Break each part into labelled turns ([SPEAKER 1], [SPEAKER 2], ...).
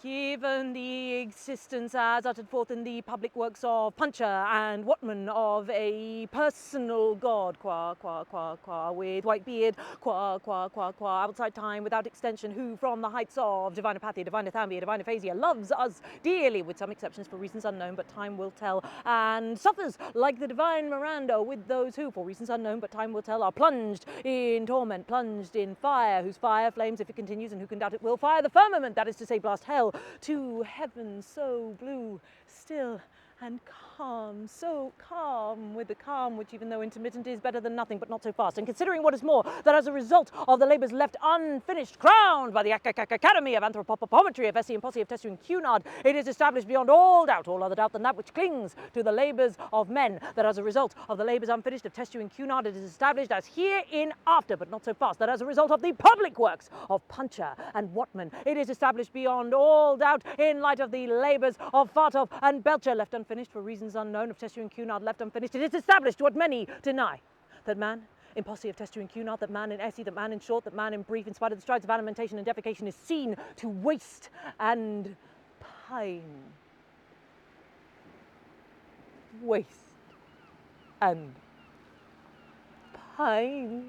[SPEAKER 1] Given the existence as uttered forth in the public works of Puncher and Watman of a personal God, with white beard, outside time, without extension, who from the heights of divine apathy, divine athambia, divine aphasia, loves us dearly, with some exceptions for reasons unknown, but time will tell, and suffers like the divine Miranda with those who, for reasons unknown, but time will tell, are plunged in torment, plunged in fire, whose fire flames, if it continues, and who can doubt it, will fire the firmament, that is to say, blast hell, to heaven so blue, still and calm, so calm, with the calm which, even though intermittent, is better than nothing, but not so fast. And considering what is more, that as a result of the labours left unfinished, crowned by the Academy of Anthropometry, of Essie and Posse, of Testu and Cunard, it is established beyond all doubt, all other doubt than that which clings to the labours of men, that as a result of the labours unfinished of Testu and Cunard, it is established as hereinafter, but not so fast, that as a result of the public works of Puncher and Watman, it is established beyond all doubt, in light of the labours of Fartov and Belcher, left unfinished for reasons unknown, of Testu and Cunard, left unfinished, it is established what many deny, that man in Posse, of Testu and Cunard, that man in Essie, that man in short, that man in brief, in spite of the strides of alimentation and defecation, is seen to waste and pine. Waste and pine.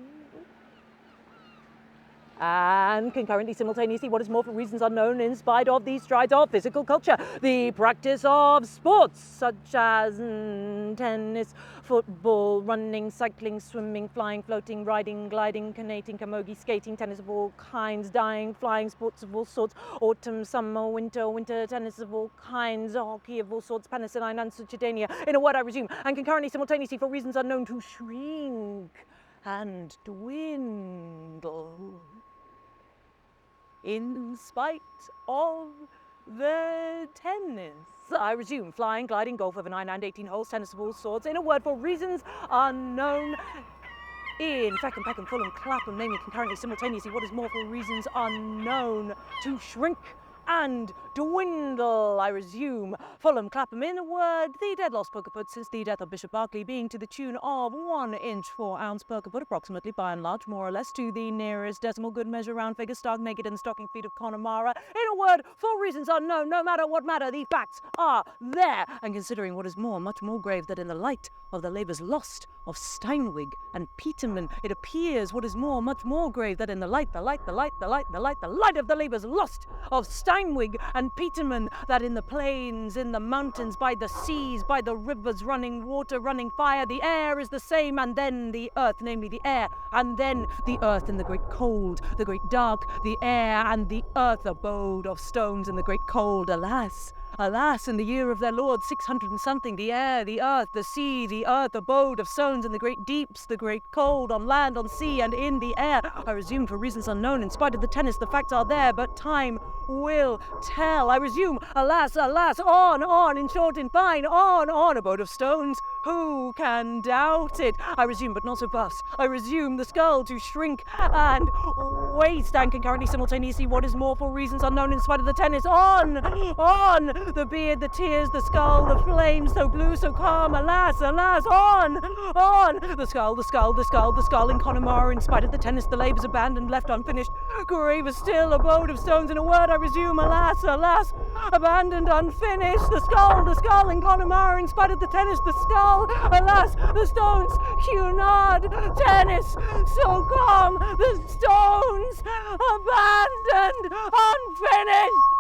[SPEAKER 1] And concurrently, simultaneously, what is more, for reasons unknown, in spite of these strides of physical culture, the practice of sports such as tennis, football, running, cycling, swimming, flying, floating, riding, gliding, canoeing, camogie, skating, tennis of all kinds, dying, flying, sports of all sorts, autumn, summer, winter, tennis of all kinds, hockey of all sorts, penicillin and succedanea. In a word, I resume, and concurrently, simultaneously, for reasons unknown, to shrink and dwindle, in spite of the tennis. I resume, flying, gliding, golf over 9 and 18 holes, tennis of all sorts, in a word, for reasons unknown, in Feckham, Peckham, Fulham, Clapham, namely concurrently, simultaneously, what is more, for reasons unknown, to shrink and dwindle. I resume, Fulham, Clapham, in a word, the dead lost per caput since the death of Bishop Berkeley, being to the tune of 1 inch 4 ounce per caput, approximately, by and large, more or less, to the nearest decimal, good measure, round figure, stark naked in the stocking feet of Connemara. In a word, for reasons unknown, no matter what matter, the facts are there. And considering what is more, much more grave, that in the light of the labours lost of Steinweg and Peterman, it appears what is more, much more grave, that in the light of the labours lost of Steinweg and Peterman, that in the plains, in the mountains, by the seas, by the rivers, running water, running fire, the air is the same, and then the earth, namely the air, and then the earth in the great cold, the great dark, the air and the earth, abode of stones in the great cold, alas! Alas, in the year of their Lord 600 and something, the air, the earth, the sea, the earth, abode of stones in the great deeps, the great cold, on land, on sea, and in the air. I resume, for reasons unknown, in spite of the tennis, the facts are there, but time will tell. I resume, alas, alas, on, in short, in fine, on, abode of stones, who can doubt it? I resume, but not so fast. I resume, the skull to shrink and waste, and concurrently, simultaneously, what is more, for reasons unknown, in spite of the tennis, on, the beard, the tears, the skull, the flames, so blue, so calm, alas, alas, on, the skull in Connemara, in spite of the tennis, the labours abandoned, left unfinished, graver still, abode of stones, in a word, I resume, alas, alas, abandoned, unfinished, the skull in Connemara, in spite of the tennis, the skull, alas, the stones, Cunard, tennis, so calm, the stones, abandoned, unfinished.